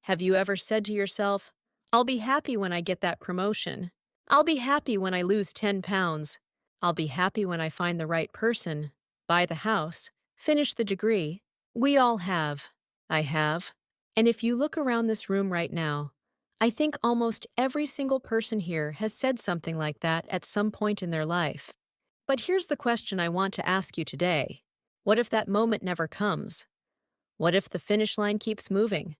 Have you ever said to yourself, I'll be happy when I get that promotion. I'll be happy when I lose 10 pounds. I'll be happy when I find the right person, buy the house, finish the degree. We all have. I have. And if you look around this room right now, I think almost every single person here has said something like that at some point in their life. But here's the question I want to ask you today. What if that moment never comes? What if the finish line keeps moving?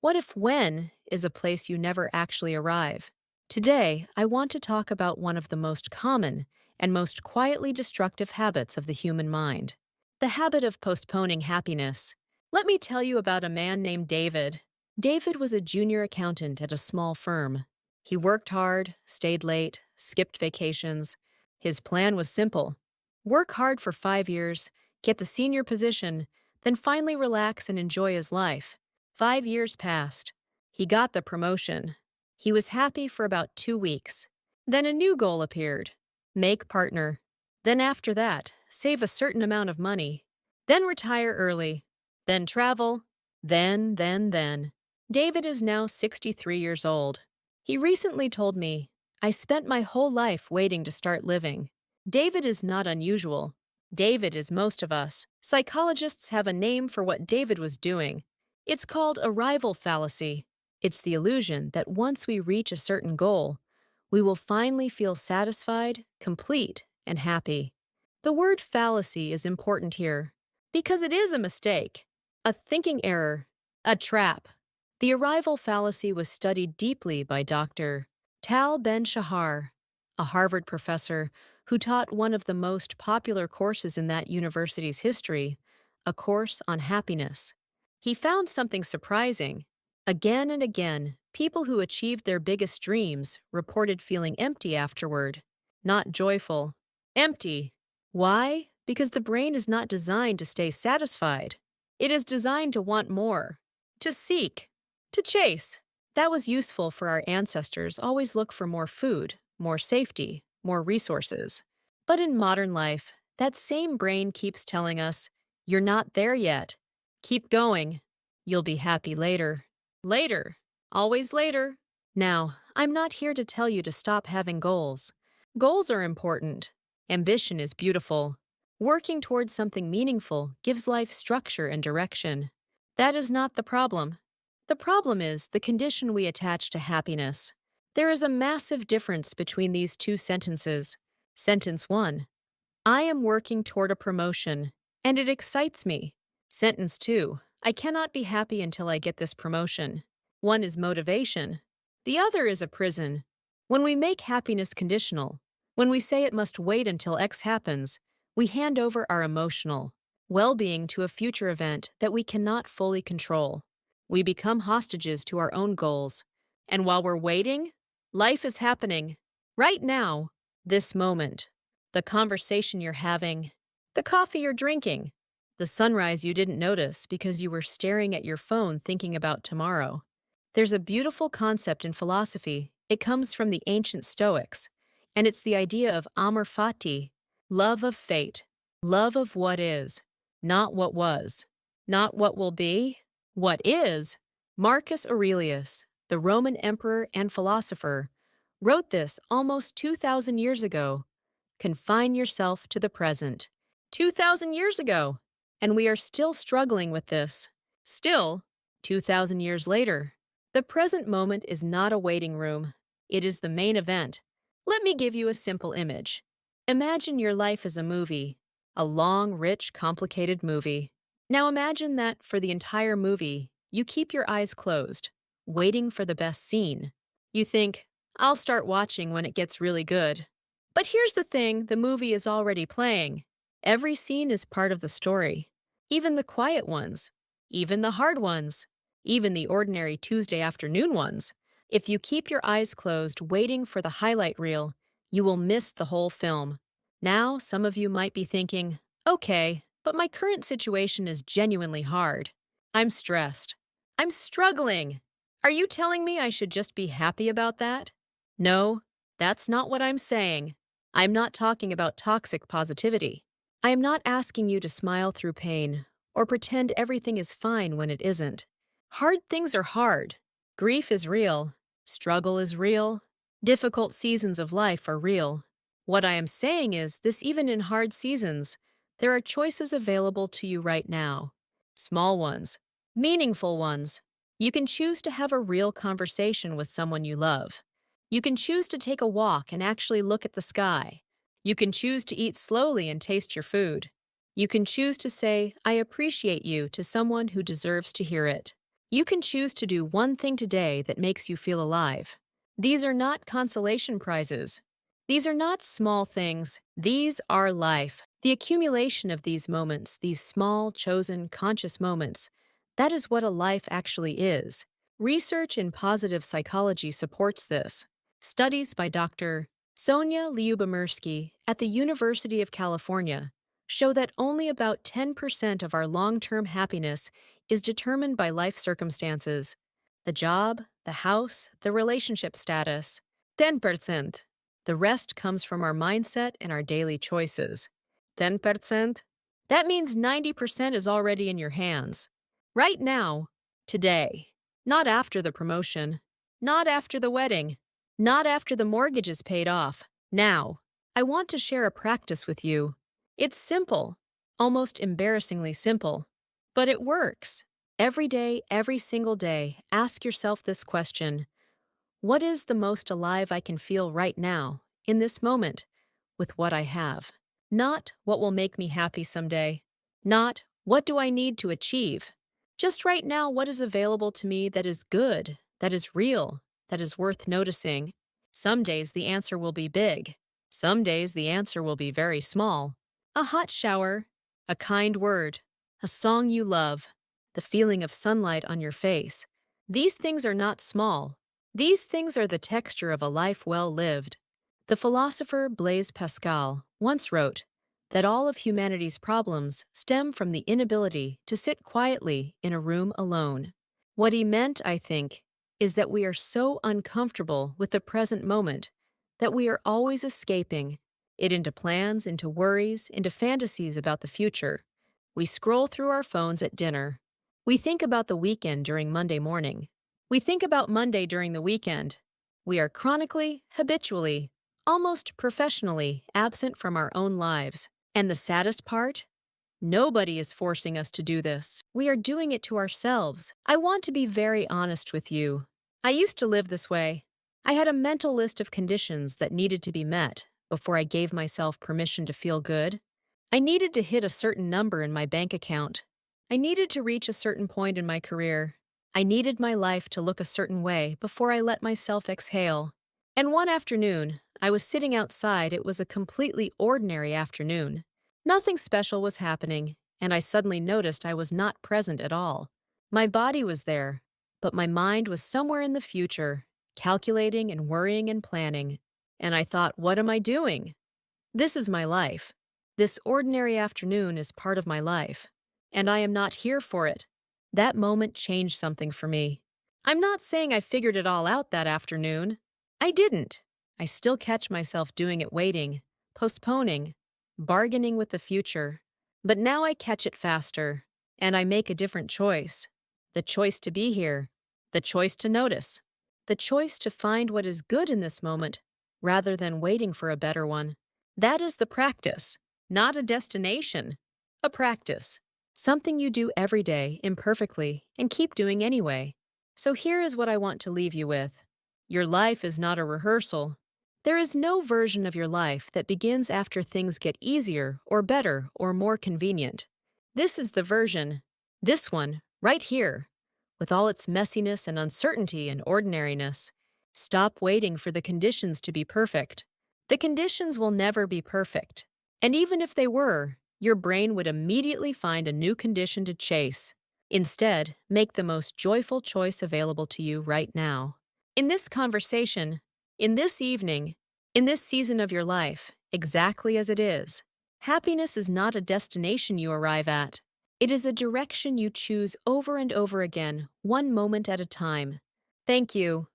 What if when is a place you never actually arrive? Today, I want to talk about one of the most common and most quietly destructive habits of the human mind, the habit of postponing happiness. Let me tell you about a man named David. David was a junior accountant at a small firm. He worked hard, stayed late, skipped vacations. His plan was simple: work hard for 5 years, get the senior position, then finally relax and enjoy his life. 5 years passed. He got the promotion. He was happy for about 2 weeks. Then a new goal appeared: make partner. Then after that, save a certain amount of money. Then retire early. Then travel. Then. David is now 63 years old. He recently told me, I spent my whole life waiting to start living. David is not unusual. David is most of us. Psychologists have a name for what David was doing. It's called arrival fallacy. It's the illusion that once we reach a certain goal, we will finally feel satisfied, complete, and happy. The word fallacy is important here because it is a mistake, a thinking error, a trap. The arrival fallacy was studied deeply by Dr. Tal Ben-Shahar, a Harvard professor who taught one of the most popular courses in that university's history, a course on happiness. He found something surprising. Again and again, people who achieved their biggest dreams reported feeling empty afterward. Not joyful. Empty. Why? Because the brain is not designed to stay satisfied. It is designed to want more, to seek, to chase. That was useful for our ancestors always look for more food, more safety, more resources. But in modern life, that same brain keeps telling us, you're not there yet. Keep going. You'll be happy later. Later. Always later. Now, I'm not here to tell you to stop having goals. Goals are important. Ambition is beautiful. Working towards something meaningful gives life structure and direction. That is not the problem. The problem is the condition we attach to happiness. There is a massive difference between these two sentences. Sentence 1. I am working toward a promotion, and it excites me. Sentence 2. I cannot be happy until I get this promotion. One is motivation. The other is a prison. When we make happiness conditional, when we say it must wait until X happens, we hand over our emotional well-being to a future event that we cannot fully control. We become hostages to our own goals. And while we're waiting, life is happening. Right now, this moment. The conversation you're having, the coffee you're drinking, the sunrise you didn't notice because you were staring at your phone thinking about tomorrow. There's a beautiful concept in philosophy. It comes from the ancient Stoics, and it's the idea of amor fati, love of fate, love of what is, not what was, not what will be, what is. Marcus Aurelius, the Roman emperor and philosopher, wrote this almost 2,000 years ago. Confine yourself to the present. 2,000 years ago, and we are still struggling with this. Still, 2,000 years later, the present moment is not a waiting room. It is the main event. Let me give you a simple image. Imagine your life as a movie, a long, rich, complicated movie. Now imagine that for the entire movie, you keep your eyes closed, waiting for the best scene. You think, I'll start watching when it gets really good. But here's the thing, the movie is already playing. Every scene is part of the story. Even the quiet ones. Even the hard ones. Even the ordinary Tuesday afternoon ones. If you keep your eyes closed waiting for the highlight reel, you will miss the whole film. Now, some of you might be thinking, okay, but my current situation is genuinely hard. I'm stressed. I'm struggling. Are you telling me I should just be happy about that? No, that's not what I'm saying. I'm not talking about toxic positivity. I am not asking you to smile through pain or pretend everything is fine when it isn't. Hard things are hard. Grief is real. Struggle is real. Difficult seasons of life are real. What I am saying is this: even in hard seasons, there are choices available to you right now. Small ones, meaningful ones. You can choose to have a real conversation with someone you love. You can choose to take a walk and actually look at the sky. You can choose to eat slowly and taste your food. You can choose to say, "I appreciate you" to someone who deserves to hear it. You can choose to do one thing today that makes you feel alive. These are not consolation prizes. These are not small things. These are life. The accumulation of these moments, these small, chosen, conscious moments, that is what a life actually is. Research in positive psychology supports this. Studies by Dr. Sonia Lyubomirsky at the University of California show that only about 10% of our long-term happiness is determined by life circumstances. The job, the house, the relationship status. 10%. The rest comes from our mindset and our daily choices. 10%? That means 90% is already in your hands. Right now, today. Not after the promotion. Not after the wedding. Not after the mortgage is paid off. Now. I want to share a practice with you. It's simple, almost embarrassingly simple, but it works. Every day, every single day, ask yourself this question: what is the most alive I can feel right now, in this moment, with what I have? Not what will make me happy someday. Not what do I need to achieve. Just right now, what is available to me that is good, that is real, that is worth noticing? Some days the answer will be big. Some days the answer will be very small. A hot shower, a kind word, a song you love, the feeling of sunlight on your face. These things are not small. These things are the texture of a life well lived. The philosopher Blaise Pascal once wrote that all of humanity's problems stem from the inability to sit quietly in a room alone. What he meant, I think, is that we are so uncomfortable with the present moment that we are always escaping it into plans, into worries, into fantasies about the future. We scroll through our phones at dinner. We think about the weekend during Monday morning. We think about Monday during the weekend. We are chronically, habitually, almost professionally absent from our own lives. And the saddest part? Nobody is forcing us to do this. We are doing it to ourselves. I want to be very honest with you. I used to live this way. I had a mental list of conditions that needed to be met before I gave myself permission to feel good. I needed to hit a certain number in my bank account. I needed to reach a certain point in my career. I needed my life to look a certain way before I let myself exhale. And one afternoon, I was sitting outside. It was a completely ordinary afternoon. Nothing special was happening, and I suddenly noticed I was not present at all. My body was there, but my mind was somewhere in the future, calculating and worrying and planning. And I thought, what am I doing? This is my life. This ordinary afternoon is part of my life, and I am not here for it. That moment changed something for me. I'm not saying I figured it all out that afternoon. I didn't. I still catch myself doing it, waiting, postponing, bargaining with the future. But now I catch it faster, and I make a different choice. The choice to be here, the choice to notice, the choice to find what is good in this moment, rather than waiting for a better one. That is the practice, not a destination. A practice. Something you do every day, imperfectly, and keep doing anyway. So here is what I want to leave you with. Your life is not a rehearsal. There is no version of your life that begins after things get easier or better or more convenient. This is the version, this one, right here, with all its messiness and uncertainty and ordinariness. Stop waiting for the conditions to be perfect. The conditions will never be perfect. And even if they were, your brain would immediately find a new condition to chase. Instead, make the most joyful choice available to you right now. In this conversation, in this evening, in this season of your life, exactly as it is, happiness is not a destination you arrive at. It is a direction you choose over and over again, one moment at a time. Thank you.